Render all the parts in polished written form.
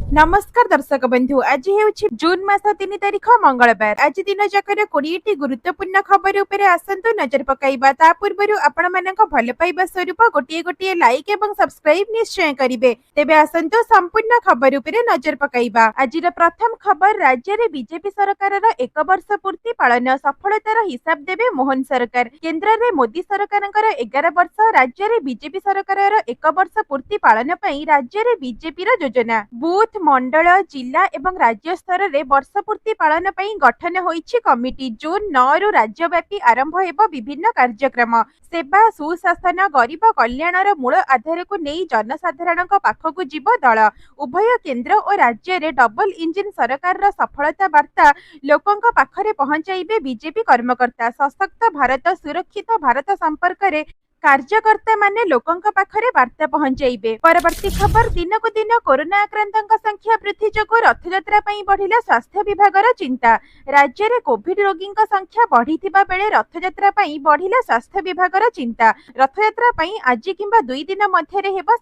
नमस्कार दर्शक बंधु आज हेउछि जून मास 3 तारिख मंगलवार। आज दिन जाकर 20टी गुरुत्वपूर्ण खबर उपरे आसंतु नजर पकाइबा। ता पूर्वरु आपण मानक भल पाइबा स्वरूप गोटिए गोटिए लाइक एवं सब्सक्राइब निश्चय करिवे। तेबे आसंतु संपूर्ण खबर उपरे नजर पकाइबा। आजिर प्रथम खबर, राज्य रे बीजेपी सरकारर 1 वर्ष पूर्ति पालन, सफलतार हिसाब देबे मोहन सरकार। केंद्र रे मोदी सरकारंकर 11 वर्ष, राज्य रे बीजेपी सरकारर 1 वर्ष पूर्ति पालन पई राज्य रे बीजेपी र योजना बूथ मंडल जिला एवं राज्य स्तर में वर्षपूर्ति पालन पर गठन होइछि कमिटी। जून 9 रु राज्यव्यापी आरंभ हेब विभिन्न कार्यक्रम। सेवा, सुशासन, गरीब कल्याणर मूल आधार को नहीं जनसाधारण पाखक जीव दल। उभय केंद्र और राज्य रे डबल इंजिन सरकार रा सफलता वार्ता लोकंक पाखरे पहुंचाइबे बीजेपी कर्मकर्ता। सशक्त भारत, सुरक्षित भारत संपर्क रे कार्यकर्ता माने लोकंक पाखरे वार्ता पहुंचाइबे। परवर्ती खबर, दिन को दिन कोरोना आक्रांतक संख्या वृद्धि जोगु रथयात्रा पई बढ़िला स्वास्थ्य विभागर चिंता। राज्य रे कोविड रोगी संख्या बढ़िथिबा बेले रथयात्रा पई बढ़िला स्वास्थ्य विभागर चिंता। रथयात्रा पई आज किंबा 2 दिन मध्यरे हेबो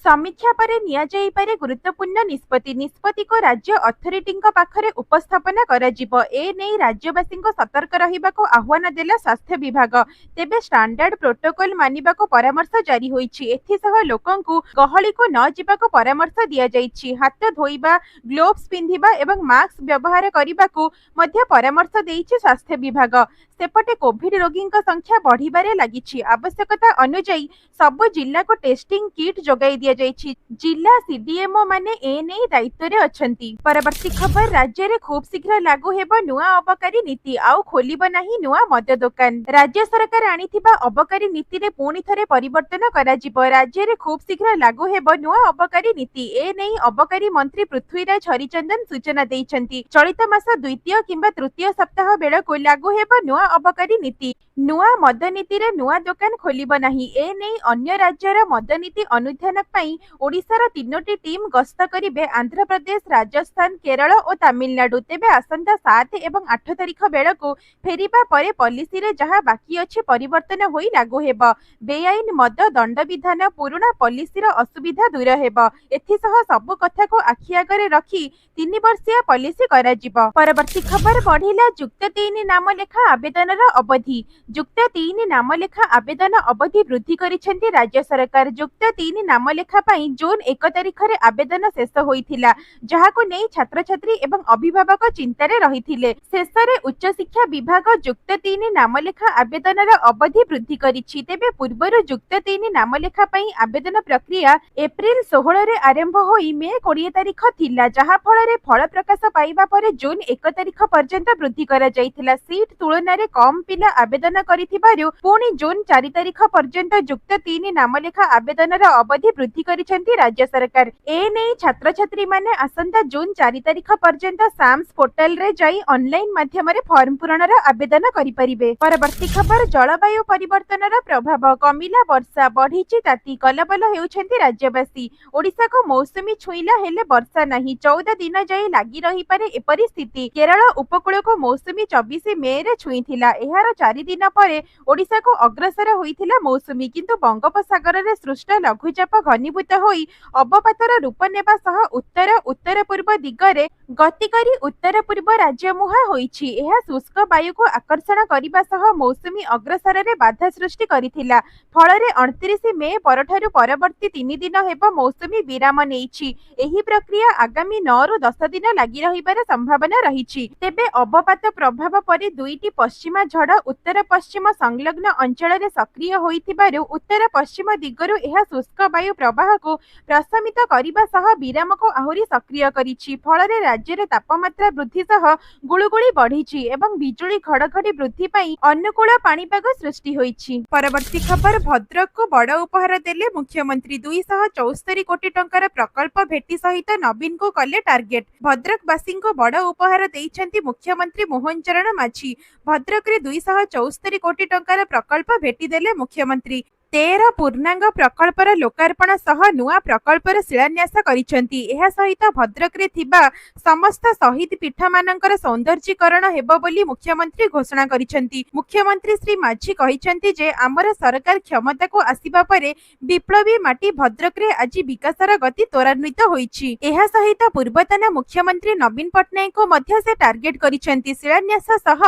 समीक्षा परे निया जाई पारे गुरुत्वपूर्ण निष्पत्ति को राज्य अथॉरिटी पाखरे उपस्थापना कराजिबो। ए नै राज्यवासी सतर्क रहिबाको आह्वान देला स्वास्थ्य विभाग। तेबे स्टैंडर्ड प्रोटोकॉल मानिबाको परामर्श जारी होईछि। एथिसह लोकंकु गहली को न जिबाको परामर्श दिया जाईछि। हाथ धोइबा, ग्लोव्स पिंधिबा एवं मास्क व्यवहार करिबाको मध्य परामर्श देईछि स्वास्थ्य विभाग। सेपटे कोविड रोगी संख्या बढ़िबारे लागिछि। आवश्यकता अनुसार सबु जिला को टेस्टिंग किट जोगाई दिया जाईछि। जिला सीडीएमओ माने ए नै दायित्व रे अछंती। परवर्ती खबर, राज्य रे खूब शीघ्र लागू हेबो नुआ अबकारी नीति, आउ खोलिबो नाही नुआ मद दुकान। राज्य सरकार आनिथिबा अबकारी नीति रे पुणी थरे परिवर्तन कराजिबो। राज्य रे खूब शीघ्र लागू हेबो नुआ अबकारी नीति। ए नै अबकारी मंत्री पृथ्वीराज हरिचंदन सूचना दैछंती। चलित मास द्वितीय किंबा तृतीय सप्ताह बेलको लागू हेबो नुआ अबकारी नीति। नुआ मद नीति रे नुआ दुकान खोलिबो नाही। ए नै अन्य राज्यर मद नीति अनुध्यान पई ओडिशार 3टी टीम गस्त करिवे आंध्र प्रदेश, राजस्थान, केरल और तमिलनाडु। तेबे आसंता 7 एवं 8 तारिख बेलको फेरिबा परे पॉलिसी रे जहां बाकी अछि परिवर्तन होई लागू हेबो। बेआईन मद दंड विधान, पुराना पॉलिसी रो असुविधा दूर हेबो। एथिसह सब कथा को आखि आगरे रखी 3 वर्षीय पॉलिसी कराजिबो। परवर्ती खबर, बढ़िला युक्त 3 नाम लेखा आवेदनर अवधि। युक्त 3 नाम लेखा आवेदन अवधि वृद्धि करिसेंती राज्य सरकार। युक्त 3 नाम लेखा पई जून 1 तारिख रे आवेदन शेष होइथिला, जहाको नै छात्र छात्री एवं अभिभावक चिंतारे रहिथिले। शेषरे उच्च शिक्षा विभाग युक्त 3 नाम लेखा आवेदनर अवधि वृद्धि करिछि। तेबे पूर्वरु युक्त 3 नाम लेखा पई आवेदन प्रक्रिया एप्रिल 16 रे आरंभ होई मे 20 तारिख थिला, जहा फଳରେ फल प्रकाश पाइबा परे जून 1 तारिख पर्यंत वृद्धि करा जाइथिला। सीट तुलना रे कम पिला आवेदन करिथिबारु पुणी जून 4 तारिख पर्यंत युक्त 3 नाम लेखा आवेदनर अवधि वृद्धि करिसेंती राज्य सरकार। ए नै छात्र छात्री माने आसंता जून 4 तारिख पर्यंत साम्स पोर्टल रे जाई ऑनलाइन माध्यम रे फॉर्म पूरणर आवेदन करि परिबे। परवर्ती खबर, जलवायु परिवर्तनर प्रभाव, कमिला वर्षा, बढ़िछि ताती, कलबल हेउछंती राज्यवासी। ओडिसा को मौसुमी छुईला हेले वर्षा नाही। 14 दिन जाई लागि रही पारे एपरि स्थिति। केरल उपकूल को मौसुमी 24 मे रे छुईथिला। एहार 4 दिन परे ओडिसा को अग्रसर होइथिला मौसुमी, किंतु बंगोपसागर रे सृष्ट लघुचाप घनीभूत होई अवपातर रूप नेबा सह उत्तर उत्तर पूर्व दिगरे गति करी उत्तर पूर्व राज्य मुहा होइछि। एहा शुष्क वायु को आकर्षण करिबा सह मौसुमी अग्रसर रे बाधा सृष्टि करिथिला। फଳରେ 29 मे परठारु परवर्ती 3 दिन हेबो मौसुमी विराम नेइछि। एही प्रक्रिया आगामी 9 रु 10 दिन लागि रहिबार संभावना रहिछि। तेबे अवपात प्रभाव परे 2टी पश्चिमा झड़ उत्तर पश्चिम संलग्न अंचल रे सक्रिय होइथिबारु उत्तर पश्चिम दिगरु एहा शुष्क वायु प्रवाह को प्रशमित करिबा सह विराम को आहुरी सक्रिय करिछि। फଳରେ राज्य रे तापमात्रा वृद्धि सह गुळुगुळी बढ़िछि एवं बिजुली घड़घड़ी वृद्धि पई अनुकूल पाणीपाग सृष्टि होइछि। परवर्ती खबर, भद्रक को बड़ उपहार देले मुख्यमंत्री। 274 कोटी टंकार प्रकल्प भेटी सहित नवीन को कले टार्गेट। भद्रकवासी को बड़ उपहार देइछंती मुख्यमंत्री मोहन चरण माझी। भद्रक रे 274 कोटी टंकार प्रकल्प भेटी देले मुख्यमंत्री। 13 ପୂର୍ଣ୍ଣାଙ୍ଗ ପ୍ରକଳ୍ପର ଲୋକାର୍ପଣ ସହ ନୂଆ ପ୍ରକଳ୍ପର ଶିଳାନ୍ୟାସ କରିଛନ୍ତି। ଏହା ସହିତ ଭଦ୍ରକରେ ଥିବା ସମସ୍ତ ଶହୀଦ ପୀଠମାନଙ୍କର ସୌନ୍ଦର୍ଯ୍ୟୀକରଣ ହେବ ବୋଲି ମୁଖ୍ୟମନ୍ତ୍ରୀ ଘୋଷଣା କରିଛନ୍ତି। ମୁଖ୍ୟମନ୍ତ୍ରୀ ଶ୍ରୀ ମାଝୀ କହିଛନ୍ତି ଯେ ଆମର ସରକାର କ୍ଷମତାକୁ ଆସିବା ପରେ ବିପ୍ଳବୀ ମାଟି ଭଦ୍ରକରେ ଆଜି ବିକାଶର ଗତି ତ୍ୱରାନ୍ୱିତ ହୋଇଛି। ଏହା ସହିତ ପୂର୍ବତନ ମୁଖ୍ୟମନ୍ତ୍ରୀ ନବୀନ ପଟ୍ଟନାୟକଙ୍କୁ ମଧ୍ୟ ସେ ଟାର୍ଗେଟ କରିଛନ୍ତି। ଶିଳାନ୍ୟାସ ସହ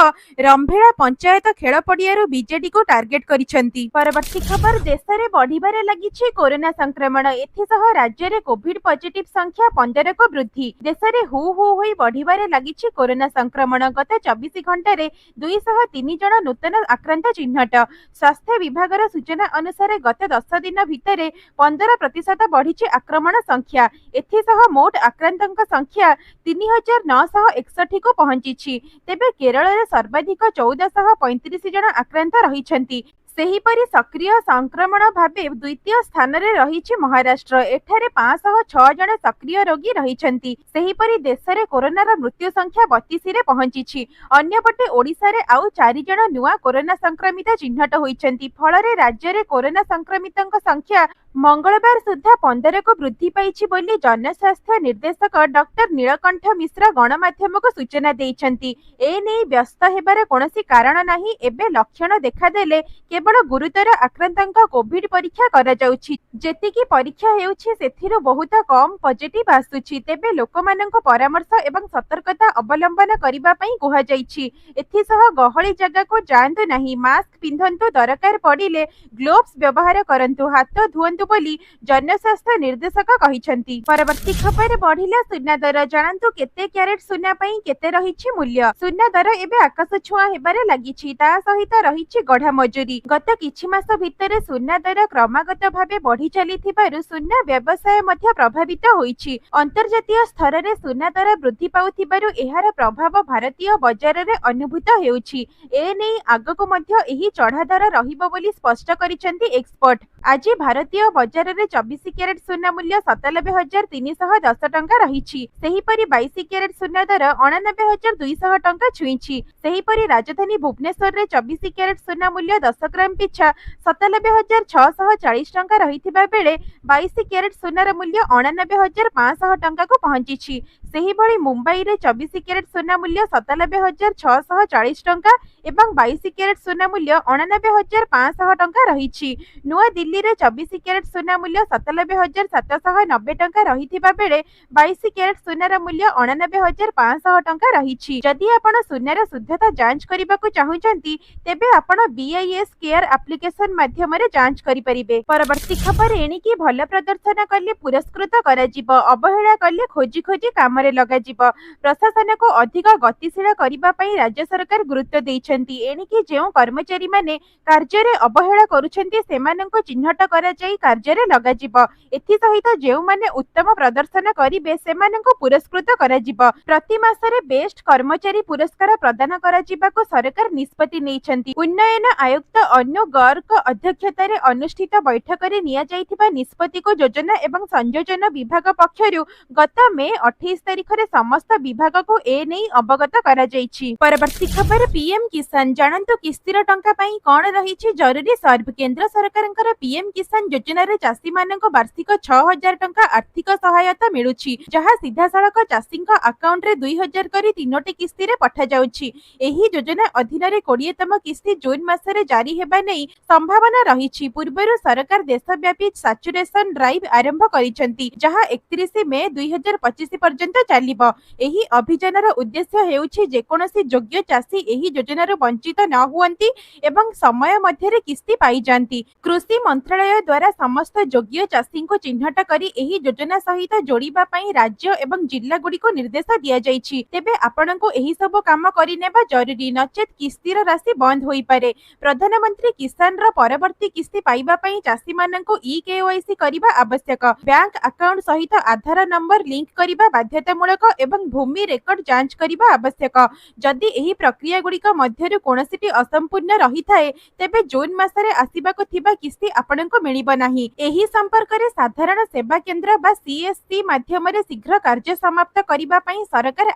ରମ୍ଭେଳା ପଞ୍ଚାୟତ ଖେଳ ପଡ଼ିଆରୁ ବିଜେଡିକୁ ଟାର୍ଗେଟ କରିଛନ୍ତି। ପରବର୍ତ୍ତୀ ଖବର, ଦେଶରେ ବଢ଼ିବାରେ ଲାଗିଛି କୋରୋନା ସଂକ୍ରମଣ। ଏଥିସହ ରାଜ୍ୟରେ କୋଭିଡ ପଜିଟିଭ ସଂଖ୍ୟା 15କୁ ବୃଦ୍ଧି। ଦେଶରେ ହୁ ହୁ ହୋଇ ବଢ଼ିବାରେ ଲାଗିଛି କୋରୋନା ସଂକ୍ରମଣ। ଗତ 24 ଘଣ୍ଟାରେ 203 ଜଣ ନୂତନ ଆକ୍ରାନ୍ତ ଚିହ୍ନଟ। ସ୍ୱାସ୍ଥ୍ୟ ବିଭାଗର ସୂଚନା ଅନୁସାରେ ଗତ 10 ଦିନ ଭିତରେ 15% ବଢ଼ିଛି ଆକ୍ରମଣ ସଂଖ୍ୟା। ଏଥିସହ ମୋଟ ଆକ୍ରାନ୍ତଙ୍କ ସଂଖ୍ୟା 3961କୁ ପହଞ୍ଚିଛି। ତେବେ କେରଳରେ ସର୍ବାଧିକ 1435 ଜଣ ଆକ୍ରାନ୍ତ ରହିଛନ୍ତି। ସେହିପରି ସକ୍ରିୟ ସଂକ୍ରମଣ ଭାବେ ଦ୍ୱିତୀୟ ସ୍ଥାନରେ ରହିଛି ମହାରାଷ୍ଟ୍ର। ଏଠାରେ 506 ଜଣ ସକ୍ରିୟ ରୋଗୀ ରହିଛନ୍ତି। ସେହିପରି ଦେଶରେ କୋରୋନାର ମୃତ୍ୟୁ ସଂଖ୍ୟା 32ରେ ପହଞ୍ଚିଛି। ଅନ୍ୟପଟେ ଓଡ଼ିଶାରେ ଆଉ 4 ଜଣ ନୂଆ କୋରୋନା ସଂକ୍ରମିତ ଚିହ୍ନଟ ହୋଇଛନ୍ତି। ଫଳରେ ରାଜ୍ୟରେ କୋରୋନା ସଂକ୍ରମିତଙ୍କ ସଂଖ୍ୟା ମଙ୍ଗଳବାର ସୁଦ୍ଧା 15କୁ ବୃଦ୍ଧି ପାଇଛି ବୋଲି ଜନସ୍ୱାସ୍ଥ୍ୟ ନିର୍ଦ୍ଦେଶକ ଡକ୍ଟର ନୀଳକଣ୍ଠ ମିଶ୍ର ଗଣମାଧ୍ୟମକୁ ସୂଚନା ଦେଇଛନ୍ତି। ଏନେଇ ବ୍ୟସ୍ତ ହେବାର କୌଣସି କାରଣ ନାହିଁ। ଏବେ ଲକ୍ଷଣ ଦେଖାଦେଲେ କେବଳ ଗୁରୁତର ଆକ୍ରାନ୍ତଙ୍କ କୋଭିଡ ପରୀକ୍ଷା କରାଯାଉଛି। ଯେତିକି ପରୀକ୍ଷା ହେଉଛି ସେଥିରୁ ବହୁତ କମ୍ ପଜିଟିଭ ଆସୁଛି। ତେବେ ଲୋକମାନଙ୍କୁ ପରାମର୍ଶ ଏବଂ ସତର୍କତା ଅବଲମ୍ବନ କରିବା ପାଇଁ କୁହାଯାଇଛି। ଏଥିସହ ଗହଳି ଜାଗାକୁ ଯାଆନ୍ତୁ ନାହିଁ, ମାସ୍କ ପିନ୍ଧନ୍ତୁ, ଦରକାର ପଡ଼ିଲେ ଗ୍ଲୋଭ୍ସ ବ୍ୟବହାର କରନ୍ତୁ, ହାତ ଧୁଅନ୍ତୁ ବୋଲି ଜନସ୍ୱାସ୍ଥ୍ୟ ନିର୍ଦ୍ଦେଶକ କହିଛନ୍ତି। ପରବର୍ତ୍ତୀ ଖବର, ବଢ଼ିଲା ସୁନା ଦର। ଜାଣନ୍ତୁ କେତେ କ୍ୟାରେଟ ସୁନା ପାଇଁ କେତେ ରହିଛି ମୂଲ୍ୟ। ସୁନା ଦର ଏବେ ଆକାଶ ଛୁଆଁ ହେବାରେ ଲାଗିଛି। ତା ସହିତ ରହିଛି ଗଢ଼ା ମଜୁରୀ। ଗତ କିଛି ମାସ ଭିତରେ ସୁନା ଦର କ୍ରମାଗତ ଭାବେ ବଢ଼ି ଚାଲିଥିବାରୁ ସୁନା ବ୍ୟବସାୟ ମଧ୍ୟ ପ୍ରଭାବିତ ହୋଇଛି। ଅନ୍ତର୍ଜାତୀୟ ସ୍ତରରେ ସୁନା ଦର ବୃଦ୍ଧି ପାଉଥିବାରୁ ଏହାର ପ୍ରଭାବ ଭାରତୀୟ ବଜାରରେ ଅନୁଭୂତ ହେଉଛି। ଏନେଇ ଆଗକୁ ମଧ୍ୟ ଏହି ଚଢ଼ା ଦର ରହିବ ବୋଲି ସ୍ପଷ୍ଟ କରିଛନ୍ତି ଏକ୍ସପର୍ଟ। ଆଜି ଭାରତୀୟ ବଜାରରେ 24 କ୍ୟାରେଟ ସୁନା ମୂଲ୍ୟ 97,310 ଟଙ୍କା ରହିଛି। ସେହିପରି 22 କ୍ୟାରେଟ ସୁନା ଦର 89,200 ଟଙ୍କା ଛୁଇଁଛି। ସେହିପରି ରାଜଧାନୀ ଭୁବନେଶ୍ୱରରେ 24 କ୍ୟାରେଟ ସୁନା ମୂଲ୍ୟ 10 ଗ୍ରାମ ପିଛା 97,640 ଟଙ୍କା ରହିଥିବା ବେଳେ 22 କ୍ୟାରେଟ ସୁନାର ମୂଲ୍ୟ 89,500 ଟଙ୍କାକୁ ପହଞ୍ଚିଛି। ସେହିଭଳି ମୁମ୍ବାଇରେ 24 କ୍ୟାରେଟ ସୁନା ମୂଲ୍ୟ 97,640 ଟଙ୍କା ଏବଂ 22 କ୍ୟାରେଟ ସୁନା ମୂଲ୍ୟ 89,500 ଟଙ୍କା ରହିଛି। ନୂଆଦିଲ୍ଲୀରେ 24 କ୍ୟାରେଟ ସୁନା ମୂଲ୍ୟ 97,790 ଟଙ୍କା ରହିଥିବା ବେଳେ 22 କ୍ୟାରେଟ ସୁନାର ମୂଲ୍ୟ 89,500 ଟଙ୍କା ରହିଛି। ଯଦି ଆପଣ ସୁନାର ଶୁଦ୍ଧତା ଯାଞ୍ଚ କରିବାକୁ ଚାହୁଁଛନ୍ତି ତେବେ ଆପଣ BIS କେୟାର ଆପ୍ଲିକେସନ ମାଧ୍ୟମରେ ଯାଞ୍ଚ କରିପାରିବେ। ପରବର୍ତ୍ତୀ ଖବର, ଏଣିକି ଭଲ ପ୍ରଦର୍ଶନ କଲେ ପୁରସ୍କୃତ କରାଯିବ, ଅବହେଳା କଲେ ଖୋଜି ଖୋଜି କାମରେ ଲଗାଯିବ। ପ୍ରଶାସନକୁ ଅଧିକ ଗତିଶୀଳ କରିବା ପାଇଁ ରାଜ୍ୟ ସରକାର ଗୁରୁତ୍ୱ ଦେଇଛନ୍ତି। ଏଣିକି ଯେଉଁ କର୍ମଚାରୀମାନେ କାର୍ଯ୍ୟରେ ଅବହେଳା କରୁଛନ୍ତି ସେମାନଙ୍କୁ ଚିହ୍ନଟ କରାଯାଇ କାର୍ଯ୍ୟରେ ଲଗାଯିବ। ଏଥିସହିତ ଯେଉଁମାନେ ଉତ୍ତମ ପ୍ରଦର୍ଶନ କରିବେ ସେମାନଙ୍କୁ ପୁରସ୍କୃତ କରାଯିବ। ପ୍ରତି ମାସରେ ବେଷ୍ଟ କର୍ମଚାରୀ ପୁରସ୍କାର ପ୍ରଦାନ କରାଯିବାକୁ ସରକାର ନିଷ୍ପତ୍ତି ନେଇଛନ୍ତି। ଉନ୍ନୟନ ଆୟୁକ୍ତ ଅନୁ ଗର୍ଗଙ୍କ ଅଧ୍ୟକ୍ଷତାରେ ଅନୁଷ୍ଠିତ ବୈଠକରେ ନିଆଯାଇଥିବା ନିଷ୍ପତ୍ତିକୁ ଯୋଜନା ଏବଂ ସଂଯୋଜନ ବିଭାଗ ପକ୍ଷରୁ ଗତ ମେ 28 ତାରିଖରେ ସମସ୍ତ ବିଭାଗକୁ ଏନେଇ ଅବଗତ କରାଯାଇଛି। ପରବର୍ତ୍ତୀ ଖବର, PM କିଷାନ। ଜାଣନ୍ତୁ କିସ୍ତିର ଟଙ୍କା ପାଇଁ କଣ ରହିଛି ଜରୁରୀ ସର୍ଭ। କେନ୍ଦ୍ର ସରକାରଙ୍କର PM କିଷାନ ଯୋଜନାରେ ଚାଷୀମାନଙ୍କୁ ବାର୍ଷିକ 6,000 ଟଙ୍କା ଆର୍ଥିକ ସହାୟତା ମିଳୁଛି, ଯାହା ସିଧାସଳଖ ଚାଷୀଙ୍କ ଆକାଉଣ୍ଟରେ 2,000 କରି 3ଟି କିସ୍ତିରେ ପଠାଯାଉଛି। ଏହି ଯୋଜନା ଅଧୀନରେ 20ତମ କିସ୍ତି ଜୁନ ମାସରେ ଜାରି ହେବା ନେଇ ସମ୍ଭାବନା ରହିଛି। ପୂର୍ବରୁ ସରକାର ଦେଶବ୍ୟାପୀ ସାଚୁରେସନ ଡ୍ରାଇଭ ଆରମ୍ଭ କରିଛନ୍ତି, ଯାହା 31 ମେ 2025 ପର୍ଯ୍ୟନ୍ତ ଚାଲିବ। ଏହି ଅଭିଯାନର ଉଦ୍ଦେଶ୍ୟ ହେଉଛି ଯେକୌଣସି ଯୋଗ୍ୟ ଚାଷୀ ଏହି ଯୋଜନାରୁ ବଞ୍ଚିତ ନ ହୁଅନ୍ତି ଏବଂ ସମୟ ମଧ୍ୟରେ କିସ୍ତି ପାଇଯାନ୍ତି। କୃଷି ମନ୍ତ୍ରାଳୟ ଦ୍ୱାରା ସମସ୍ତ ଯୋଗ୍ୟ ଚାଷୀଙ୍କୁ ଚିହ୍ନଟ କରି ଏହି ଯୋଜନା ସହିତ ଯୋଡ଼ିବା ପାଇଁ ରାଜ୍ୟ ଏବଂ ଜିଲ୍ଲାଗୁଡ଼ିକୁ ନିର୍ଦ୍ଦେଶ ଦିଆଯାଇଛି। ତେବେ ଆପଣଙ୍କୁ ଏହି ସବୁ କାମ କରିନେବା ଜରୁରୀ, ନଚେତ୍ କିସ୍ତିର ରାଶି ବନ୍ଦ ହୋଇପାରେ। ପ୍ରଧାନମନ୍ତ୍ରୀ କିଷାନର ପରବର୍ତ୍ତୀ କିସ୍ତି ପାଇବା ପାଇଁ ଚାଷୀମାନଙ୍କୁ eKYC କରିବା ଆବଶ୍ୟକ। ବ୍ୟାଙ୍କ ଆକାଉଣ୍ଟ ସହିତ ଆଧାର ନମ୍ବର ଲିଙ୍କ କରିବା ବାଧ୍ୟତାମୂଳକ ଏବଂ ଭୂମି ରେକର୍ଡ ଯାଞ୍ଚ କରିବା ଆବଶ୍ୟକ। ଯଦି ଏହି ପ୍ରକ୍ରିୟାଗୁଡ଼ିକ ମଧ୍ୟ ମଧ୍यରୁ କୌଣସିଟି ଅସମ୍ପୂର୍ଣ୍ଣ ରହିଥାଏ ତେବେ ଜୁନ୍ ମାସରେ ଆସିବାକୁ ଥିବା କିସ୍ତି ଆପଣଙ୍କୁ ମିଳିବ ନାହିଁ। ଏହି ସମ୍ପର୍କରେ ସାଧାରଣ ସେବା କେନ୍ଦ୍ର ବା CSC ମାଧ୍ୟମରେ ଶୀଘ୍ର କାର୍ଯ୍ୟ ସମାପ୍ତ କରିବା ପାଇଁ ସରକାର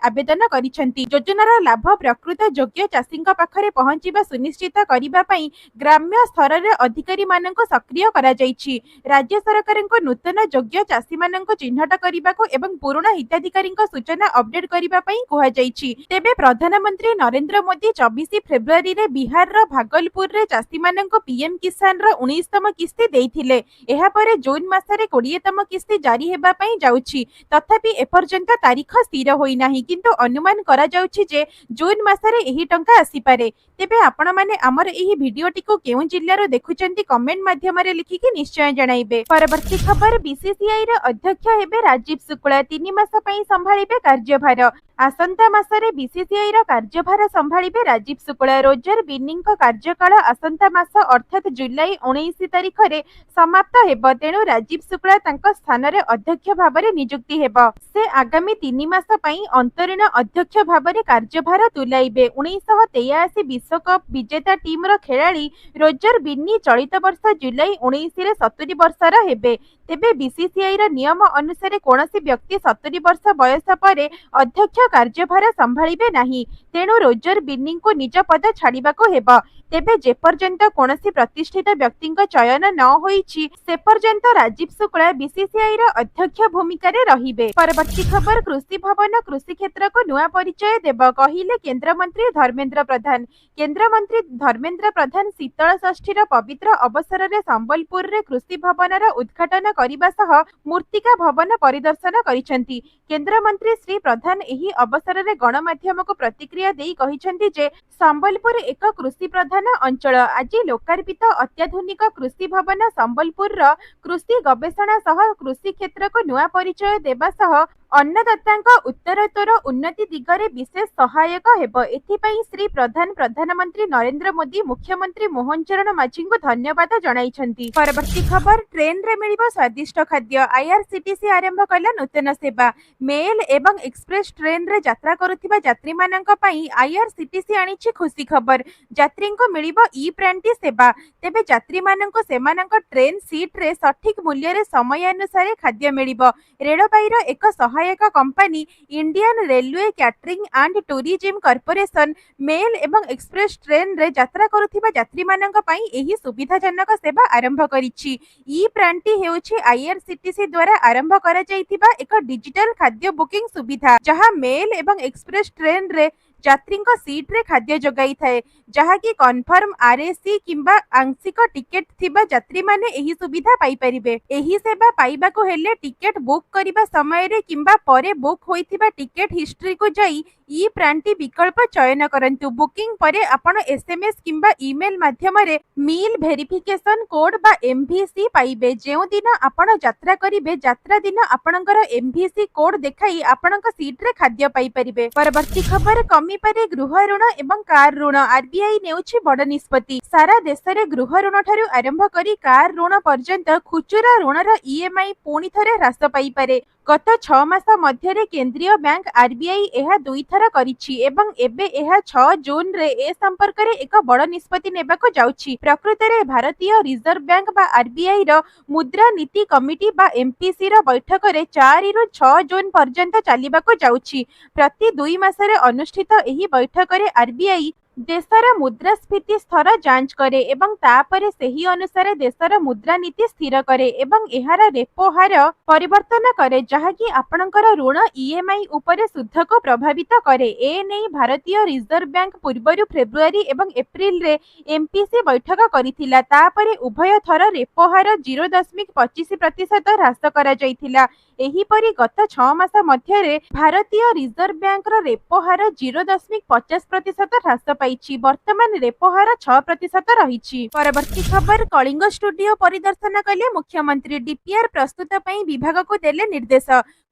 ଆବେଦନ କରିଛନ୍ତି। ଯୋଜନାର ଲାଭ ପ୍ରକୃତ ଯୋଗ୍ୟ ଚାଷୀଙ୍କ ପାଖରେ ପହଞ୍ଚିବା ସୁନିଶ୍ଚିତ କରିବା ପାଇଁ ଗ୍ରାମ୍ୟ ସ୍ତରରେ ଅଧିକାରୀମାନଙ୍କୁ ସକ୍ରିୟ କରାଯାଇଛି। ରାଜ୍ୟ ସରକାରଙ୍କୁ ନୂତନ ଯୋଗ୍ୟ ଚାଷୀମାନଙ୍କୁ ଚିହ୍ନଟ କରିବାକୁ ଏବଂ ପୁରୁଣା ହିତାଧିକାରୀଙ୍କ ସୂଚନା ଅପଡେଟ୍ କରିବା ପାଇଁ କୁହାଯାଇଛି। ତେବେ ପ୍ରଧାନମନ୍ତ୍ରୀ ନରେନ୍ଦ୍ର ମୋଦି 24 ଫେବୃଆରୀରେ ବିହାରର ଭାଗଲପୁରରେ ଚାଷୀମାନଙ୍କୁ PM କିଷାନର 19ତମ କିସ୍ତି ଦେଇଥିଲେ। ଏହାପରେ ଜୁନ୍ ମାସରେ 20ତମ କିସ୍ତି ଜାରି ହେବା ପାଇଁ ଯାଉଛି। ତଥାପି ଏପର୍ଯ୍ୟନ୍ତ ତାରିଖ ସ୍ଥିର ହୋଇନାହିଁ, କିନ୍ତୁ ଅନୁମାନ କରାଯାଉଛି ଯେ ଜୁନ୍ ମାସରେ ଏହି ଟଙ୍କା ଆସିପାରେ। ତେବେ ଆପଣମାନେ ଆମର ଏହି ଭିଡିଓଟିକୁ କେଉଁ ଜିଲ୍ଲାରୁ ଦେଖୁଛନ୍ତି କମେଣ୍ଟ ମାଧ୍ୟମରେ ଲିଖିକି ନିଶ୍ଚୟ ଜଣାଇବେ। ପରବର୍ତ୍ତୀ ଖବର, BCCI ର ଅଧ୍ୟକ୍ଷ ହେବେ ରାଜୀବ ଶୁକ୍ଲା, 3 ମାସ ପାଇଁ ସମ୍ଭାଳିବେ କାର୍ଯ୍ୟଭାର। ଆସନ୍ତା ମାସରେ BCCI ର କାର୍ଯ୍ୟଭାର ସମ୍ଭାଳିବେ ରାଜୀବ ଶୁକ୍ଲା। ରୋଜର ବିନିଙ୍କ କାର୍ଯ୍ୟକାଳ ଆସନ୍ତା ମାସ ଅର୍ଥାତ୍ ଜୁଲାଇ 19 ତାରିଖରେ ସମାପ୍ତ ହେବ। ତେଣୁ ରାଜୀବ ଶୁକ୍ଲା ତାଙ୍କ ସ୍ଥାନରେ ଅଧ୍ୟକ୍ଷ ଭାବରେ ନିଯୁକ୍ତି ହେବ। ସେ ଆଗାମୀ 3 ମାସ ପାଇଁ ଅନ୍ତରୀଣ ଅଧ୍ୟକ୍ଷ ଭାବରେ କାର୍ଯ୍ୟଭାର ତୁଲାଇବେ। 1983 ବିଶ୍ୱକପ୍ ବିଜେତା ଟିମ୍ର ଖେଳାଳି ରୋଜର ବିନି ଚଳିତ ବର୍ଷ ଜୁଲାଇ 19ରେ 70 ବର୍ଷର ହେବେ। ତେବେ BCCI ର ନିୟମ ଅନୁସାରେ କୌଣସି ବ୍ୟକ୍ତି 70 ବର୍ଷ ବୟସ ପରେ ଅଧ୍ୟକ୍ଷ କାର୍ଯ୍ୟଭାର ସମ୍ଭାଳିବେ ନାହିଁ। ତେଣୁ ରୋଜର ବିନିଙ୍କୁ ନିଜ ପଦ ଛାଡ଼ିବାକୁ ହେବ। ତେବେ ଯେପର୍ଯ୍ୟନ୍ତ କୌଣସି ପ୍ରତିଷ୍ଠିତ ବ୍ୟକ୍ତିଙ୍କ ଚୟନ ନ ହୋଇଛି ସେ ପର୍ଯ୍ୟନ୍ତ ରାଜୀବ ଶୁକ୍ଲା BCCI ର ଅଧ୍ୟକ୍ଷ ଭୂମିକାରେ ରହିବେ। ପରବର୍ତ୍ତୀ ଖବର, କୃଷି ଭବନ କୃଷି କ୍ଷେତ୍ରକୁ ନୂଆ ପରିଚୟ ଦେବ, କହିଲେ କେନ୍ଦ୍ରମନ୍ତ୍ରୀ ଧର୍ମେନ୍ଦ୍ର ପ୍ରଧାନ। କେନ୍ଦ୍ରମନ୍ତ୍ରୀ ଧର୍ମେନ୍ଦ୍ର ପ୍ରଧାନ ଶୀତଳ ଷଷ୍ଠୀର ପବିତ୍ର ଅବସରରେ ସମ୍ବଲପୁରରେ କୃଷି ଭବନର ଉଦ୍ଘାଟନ କରିବା ସହ ମୂର୍ତ୍ତିକା ଭବନ ପରିଦର୍ଶନ କରିଛନ୍ତି। କେନ୍ଦ୍ରମନ୍ତ୍ରୀ ଶ୍ରୀ ପ୍ରଧାନ ଏହି ଅବସରରେ ଗଣମାଧ୍ୟମକୁ ପ୍ରତିକ୍ରିୟା ଦେଇ କହିଛନ୍ତି ଯେ ସମ୍ବଲପୁର ଏକ କୃଷି ପ୍ରଧାନ ଅଞ୍ଚଳ। ଆଜି ଲୋକାର୍ପିତ ଅତ୍ୟାଧୁନିକ କୃଷି ଭବନ ସମ୍ବଲପୁରର କୃଷି ଗବେଷଣା ସହ କୃଷି କ୍ଷେତ୍ରକୁ ନୂଆ ପରିଚୟ ଦେବା ସହ ଅନ୍ନଦାତାଙ୍କ ଉତ୍ତରୋତ୍ତର ଉନ୍ନତି ଦିଗରେ ବିଶେଷ ସହାୟକ ହେବ। ଏଥିପାଇଁ ଶ୍ରୀ ପ୍ରଧାନ ପ୍ରଧାନମନ୍ତ୍ରୀ ନରେନ୍ଦ୍ର ମୋଦି, ମୁଖ୍ୟମନ୍ତ୍ରୀ ମୋହନ ଚରଣ ମାଝୀଙ୍କୁ ଧନ୍ୟବାଦ ଜଣାଇଛନ୍ତି। ପରବର୍ତ୍ତୀ ଖବର, ଟ୍ରେନରେ ମିଳିବ ସ୍ୱାଦିଷ୍ଟ ଖାଦ୍ୟ। IRCTC ଆରମ୍ଭ କଲା ନୂତନ ସେବା। ମେଲ୍ ଏବଂ ଏକ୍ସପ୍ରେସ ଟ୍ରେନରେ ଯାତ୍ରା କରୁଥିବା ଯାତ୍ରୀମାନଙ୍କ ପାଇଁ IRCTC ଆଣିଛି ଖୁସି ଖବର। ଯାତ୍ରୀଙ୍କୁ ମିଳିବ E-ପ୍ରାଣ୍ଟି ସେବା। ତେବେ ଯାତ୍ରୀମାନଙ୍କୁ ସେମାନଙ୍କ ଟ୍ରେନ୍ ସିଟ୍ରେ ସଠିକ୍ ମୂଲ୍ୟରେ ସମୟାନୁସାରେ ଖାଦ୍ୟ ମିଳିବ। ରେଳବାଇର ଏକ ସହାୟକ company Indian railway catering and tourism corporation mail ଏବଂ ଏକ୍ସପ୍ରେସ ଟ୍ରେନରେ ଯାତ୍ରା କରୁଥିବା ଯାତ୍ରୀମାନଙ୍କ ପାଇଁ ଏହି ସୁବିଧାଜନକ ସେବା ଆରମ୍ଭ କରିଛି। E-ପ୍ରାଣ୍ଟି ହେଉଛି IRCTC ଦ୍ୱାରା ଆରମ୍ଭ କରାଯାଇଥିବା ଏକ ଡିଜିଟାଲ ଖାଦ୍ୟ ବୁକିଂ ସୁବିଧା, ଯାହା ମେଲ୍ ଏବଂ ଏକ୍ସପ୍ରେସ ଟ୍ରେନରେ ଯାତ୍ରୀଙ୍କ ସିଟ୍ରେ ଖାଦ୍ୟ ଯୋଗାଇଥାଏ, ଯାହାକି କନଫର୍ମ RAC କିମ୍ବା ଆଂଶିକ ଟିକେଟ ଥିବା ଯାତ୍ରୀମାନେ ଏହି ସୁବିଧା ପାଇପାରିବେ। ଏହି ସେବା ପାଇବାକୁ ହେଲେ ଟିକେଟ ବୁକ୍ କରିବା ସମୟରେ କିମ୍ବା ପରେ ବୁକ୍ ହୋଇଥିବା ଟିକେଟ ହିଷ୍ଟ୍ରିକୁ ଯାଇ E-ପ୍ରାଣ୍ଟି ବିକଳ୍ପ ଚୟନ କରନ୍ତୁ। ବୁକିଂ ପରେ ଆପଣ SMS କିମ୍ବା ଇମେଲ ମାଧ୍ୟମରେ ମିଲ୍ ଭେରିଫିକେସନ କୋଡ୍ ବା MVC ପାଇବେ। ଯେଉଁଦିନ ଆପଣ ଯାତ୍ରା କରିବେ ଯାତ୍ରା ଦିନ ଆପଣଙ୍କର MVC କୋଡ୍ ଦେଖାଇ ଆପଣଙ୍କ ସିଟ୍ରେ ଖାଦ୍ୟ ପାଇପାରିବେ। ପରବର୍ତ୍ତୀ ଖବର, କମିପାରେ ଗୃହ ଋଣ ଏବଂ କାର ଋଣ। RBI ନେଉଛି ବଡ଼ ନିଷ୍ପତ୍ତି। ସାରା ଦେଶରେ ଗୃହ ଋଣ ଠାରୁ ଆରମ୍ଭ କରି କାର ଋଣ ପର୍ଯ୍ୟନ୍ତ ଖୁଚୁରା ଋଣର EMI ପୁଣି ଥରେ ହ୍ରାସ ପାଇପାରେ। ଗତ 6 ମାସ ମଧ୍ୟରେ କେନ୍ଦ୍ରୀୟ ବ୍ୟାଙ୍କ RBI ଏହା 2 ଥର କରିଛି ଏବଂ ଏବେ ଏହା 6 ଜୁନରେ ଏ ସମ୍ପର୍କରେ ଏକ ବଡ଼ ନିଷ୍ପତ୍ତି ନେବାକୁ ଯାଉଛି। ପ୍ରକୃତରେ ଭାରତୀୟ ରିଜର୍ଭ ବ୍ୟାଙ୍କ ବା RBI ର ମୁଦ୍ରା ନୀତି କମିଟି ବା MPC ର ବୈଠକରେ 4 ରୁ 6 ଜୁନ ପର୍ଯ୍ୟନ୍ତ ଚାଲିବାକୁ ଯାଉଛି। ପ୍ରତି 2 ମାସରେ ଅନୁଷ୍ଠିତ ଏହି ବୈଠକରେ RBI ଦେଶର ମୁଦ୍ରାସ୍ଫୀତି ସ୍ତର ଯାଞ୍ଚ କରେ ଏବଂ ତାପରେ ସେହି ଅନୁସାରେ ଦେଶର ମୁଦ୍ରାନୀତି ସ୍ଥିର କରେ ଏବଂ ଏହାର ରେପୋ ହାର ପରିବର୍ତ୍ତନ କରେ, ଯାହାକି ଆପଣଙ୍କର ଋଣ EMI ଉପରେ ସୁଧକୁ ପ୍ରଭାବିତ କରେ। ଏନେଇ ଭାରତୀୟ ରିଜର୍ଭ ବ୍ୟାଙ୍କ ପୂର୍ବରୁ ଫେବୃଆରୀ ଏବଂ ଏପ୍ରିଲରେ MPC ବୈଠକ କରିଥିଲା। ତାପରେ ଉଭୟ ଥର ରେପୋ ହାର 0.25% ହ୍ରାସ କରାଯାଇଥିଲା। ଏହିପରି ଗତ 6 ମାସ ମଧ୍ୟରେ ଭାରତୀୟ ରିଜର୍ଭ ବ୍ୟାଙ୍କର ରେପୋ ହାର 0.50% ହ୍ରାସ ପାଇଛି। ବର୍ତ୍ତମାନ ରେପୋ ହାର 6% ରହିଛି। ପରବର୍ତ୍ତୀ ଖବର, କଳିଙ୍ଗ ଷ୍ଟୁଡିଓ ପରିଦର୍ଶନ କଲେ ମୁଖ୍ୟମନ୍ତ୍ରୀ। DPR ପ୍ରସ୍ତୁତ ପାଇଁ ବିଭାଗକୁ ଦେଲେ ନିର୍ଦ୍ଦେଶ।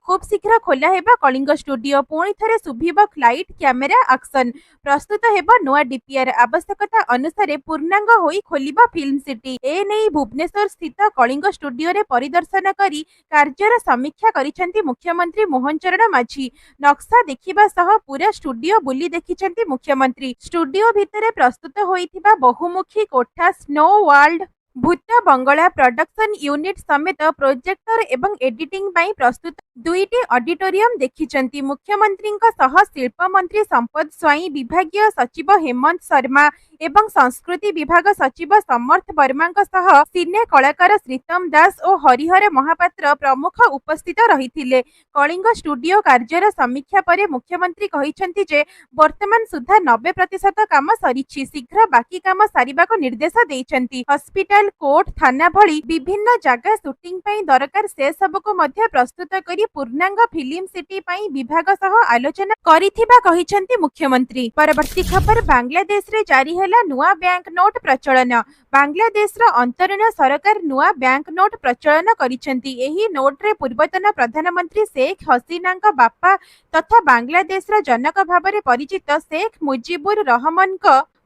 खूब शीघ्र खोला हेबा कलिंग स्टूडियो पुणी थरे सुभिब फ्लाइट कैमेरा एक्शन प्रस्तुत हेबा नुआ डीपीआर आवश्यकता अनुसार पूर्णांग होई खोलिबा फिल्म सिटी ए नै भुवनेश्वर स्थित कलिंग स्टूडियो रे परिदर्शन करी कार्यर समीक्षा करिसेंती मुख्यमंत्री मोहन चरण माझी नक्शा देखिबा सह पूरा स्टूडियो बुली देखिसेंती मुख्यमंत्री स्टूडियो भितरे प्रस्तुत होइथिबा बहुमुखी कोठा स्नो वर्ल्ड भूत बंगला प्रोडक्शन यूनिट समेत प्रोजेक्टर एवं एडिटिंग पाई प्रस्तुत दुईटी ऑडिटोरियम देखिचंती मुख्यमंत्री सह शिल्प मंत्री संपद स्वाई विभागीय सचिव हेमंत शर्मा एवं संस्कृति विभाग सचिव समर्थ वर्मा सह सिने कलाकार श्रीतम दास और हरिहर महापात्र प्रमुख उपस्थित रहिथिले कलिंग स्टूडियो कार्यर समीक्षा पर मुख्यमंत्री कहिसेंती जे वर्तमान सुधा 90% काम सरीछि शीघ्र बाकी काम सारिबाको निर्देश देइछंती हॉस्पिटल कोर्ट थाना भली विभिन्न जगह शूटिंग पई दरकार से सबको मध्य प्रस्तुत करी पूर्णांग फिल्म सिटी पई विभाग सह आलोचना करिथिबा कहिसेंती मुख्यमंत्री परवर्ती खबर बांग्लादेश रे जारी हेला नुआ बैंक नोट प्रचलन बांग्लादेश रो अंतरीण सरकार नुआ बैंक नोट प्रचलन करिसेंती एही नोट रे पूर्वतन प्रधानमंत्री शेख हसीना बापा तथा बांग्लादेश रो जनक भाबरे परिचित शेख मुजिबुर रहमान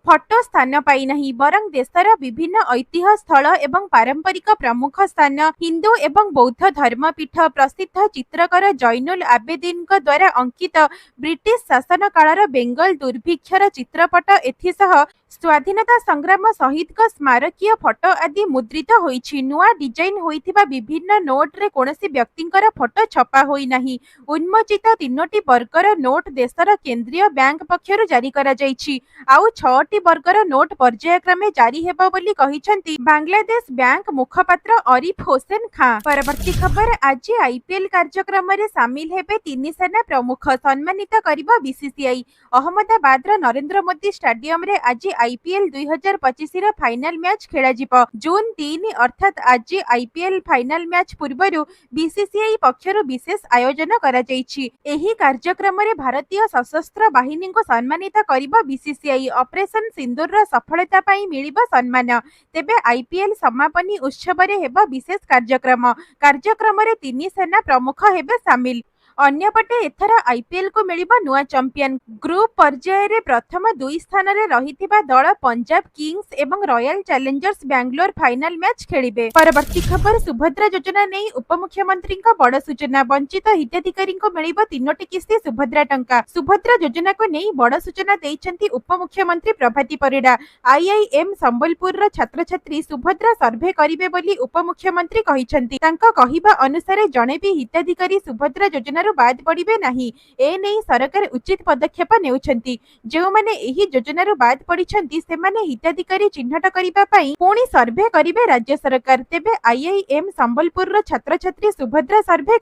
फटो स्थान पाई नहीं बरं देशर विभिन्न ऐतिह्य स्थल एवं पारंपरिक प्रमुख स्थान हिंदू एवं बौद्ध धर्मपीठ प्रसिद्ध चित्रकर जैनुल आबेदीन द्वारा अंकित ब्रिटिश शासन कालर बेंगल दुर्भिक्षर चित्रपट एथिसह स्वाधीनता संग्राम शहीद स्मारकीय फटो आदि मुद्रित होईछि नुआ डिजाइन होइथिबा विभिन्न नोट रे कोनोसी व्यक्तिंकर फटो छपा होई नाही उन्मोचित 3टी वर्गर नोट देशर केंद्रीय बैंक पक्षरु जारी करा जाईछि आउ 6टी वर्गर नोट पर्यायक्रमे जारी हेबो बोली कहिसेंती बांग्लादेश बैंक मुखपात्र अरिफ होसेन खां परवर्ती खबर आज आईपीएल कार्यक्रम रे शामिल हेबे 3 सेना प्रमुख सम्मानित करिबो बीसीसीआई अहमदाबाद रो नरेंद्र मोदी स्टेडियम रे आज आईपीएल 2025 रो फाइनल मैच खेला जिवो जून 3 अर्थात आज आईपीएल फाइनल मैच पूर्वरु बीसीसीआई पक्षरु विशेष आयोजन करा जाईछि एही कार्यक्रम रे भारतीय सशस्त्र बाहिनी को सम्मानित करिबो बीसीसीआई ऑपरेशन सिंदूर रो सफलता पाई मिलिबो सम्मान तेबे आईपीएल समापनी उत्सव रे हेबो विशेष कार्यक्रम रे 3 सेना प्रमुख हेबे शामिल अन्यपटे एथर आईपीएल को मिलिबो नुआ चैंपियन ग्रुप पर्याय रे प्रथम 2 स्थान रे रहिथिबा दल पंजाब किंग्स एवं royal challengers Bangalore final match खेलिबे परवर्ती खबर सुभद्रा योजना नै उपमुख्यमंत्री बड़ सूचना वंचित हिताधिकारी को मिलिबो 3टी किस्ती सुभद्रा टंका सुभद्रा योजना को नै बड़ सूचना देइछंती उपमुख्यमंत्री प्रभाती परिडा आईआईएम संबलपुर रो छात्र छात्री सुभद्रा सर्वे करिवे बोली उपमुख्यमंत्री कहिछंती तांका कहिबा अनुसार जणे भी हिताधिकारी सुभद्रा योजना बाद पड़िबे नाही ए नै सरकार उचित पदक्षेप नेउछंती जेउ माने एही योजना बाद पड़िछंती से माने हिताधिकारी चिन्हट करिबा पई पुणी सर्वे करिवे राज्य सरकार तेबे आईआईएम संबलपुर रो छात्र छात्री सुभद्रा सर्वे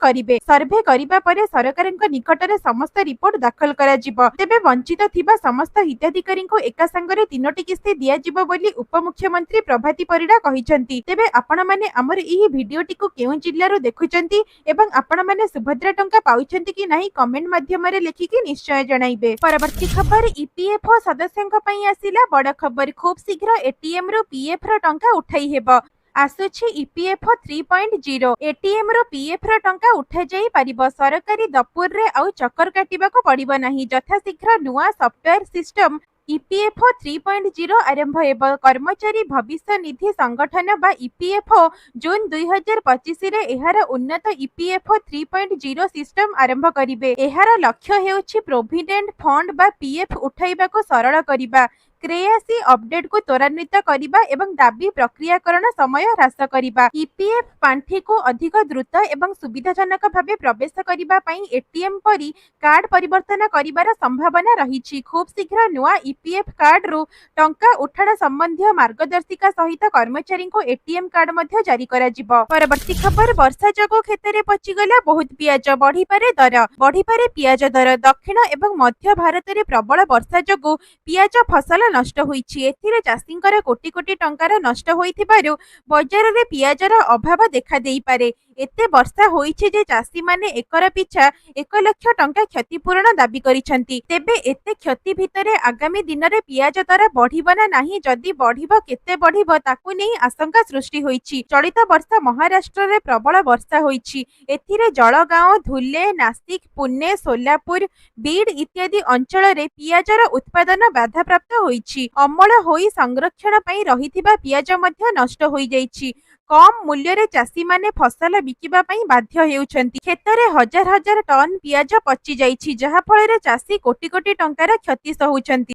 करिबा परे सरकारक निकट रे समस्त रिपोर्ट दाखल करा जिवो तेबे वंचित थिबा समस्त हिताधिकारी को एका संगरे 3टी किस्ती दिया जिवो बोली उपमुख्यमंत्री प्रभाती परिडा कहिछंती तेबे आपण माने हमर एही भिडियोटी को केउ जिल्ला रो देखुचंती एवं आपण माने सुभद्रा टंका पाउछंती कि नाही कमेंट माध्यम रे लिखिकी निश्चय जणाइबे परवर्ती खबर ईपीएफओ सदस्यंक पई आसिला बड़ खबर खूब शीघ्र एटीएम रो पीएफ रो टंका उठाई हेबो आसुछि ईपीएफओ 3.0 एटीएम रो पीएफ रो टंका उठा जाई परिबो सरकारी दपुर रे आउ चक्कर काटिबाको पड़िबो नाही यथा शीघ्र नुआ सॉफ्टवेयर सिस्टम ईपीएफओ 3.0 आरंभ हेबो कर्मचारी भविष्य निधि संगठन बा ईपीएफओ जून 2025 रे एहार उन्नत ईपीएफओ 3.0 सिस्टम आरंभ करिवे एहार लक्ष्य हेउछि प्रोविडेंट फंड बा पीएफ उठाइबाको सरल करिबा क्रेयासी अपडेट को त्वरान्वित करिबा एवं दाबी प्रक्रियाकरण समय ह्रास करिबा ईपीएफ पांठी को अधिक द्रुत एवं सुविधाजनक भावे प्रवेश करिबा पई एटीएम परी कार्ड परिवर्तन करिबार संभावना रहिछि खूब शीघ्र नुआ ईपीएफ कार्ड रु टंका उठाण संबंधी मार्गदर्शिका सहित कर्मचारी को एटीएम कार्ड मध्ये जारी करा जिवो परवर्ती खबर वर्षा जगो खेतरे पचिगला बहुत पियाज बढ़ी पारे पियाज दर दक्षिण एवं मध्य भारत रे प्रबल वर्षा जगो पियाज फसल नष्ट होईछि एथिरे चाषींकर कोटी कोटी टंकार नष्ट होइथिबारु बजार रे पियाजर अभाव देखा देई पारे एते वर्षा होईछि जे चाषी माने एकर पिछा 1 लाख टंका क्षतिपूरण दाबी करिसेंती। तेबे एते क्षति भितरे आगामी दिन रे पियाज दर बढ़िबो ना नाही, जदि बढ़िबो केते बढ़िबो ताकू नेई आशंका सृष्टि होईछि। चलित वर्ष महाराष्ट्र रे प्रबल वर्षा होईछि। एथिरे जळगांव, धुले, नासिक, पुणे, सोलापुर, बीड इत्यादि अंचल रे पियाजर उत्पादन बाधाप्राप्त होईछि। अमल होई संरक्षण पई रहिथिबा पियाज मध्य नष्ट होई जाईछि। कम मूल्य रे चाषी माने फसल बिकिबा पई बाध्य हेउछंती। खेतरे हजार हजार टन पियाज पचि जाईछि, जहा फଳରେ चाषी कोटी कोटी टंकार क्षति सहुछंती।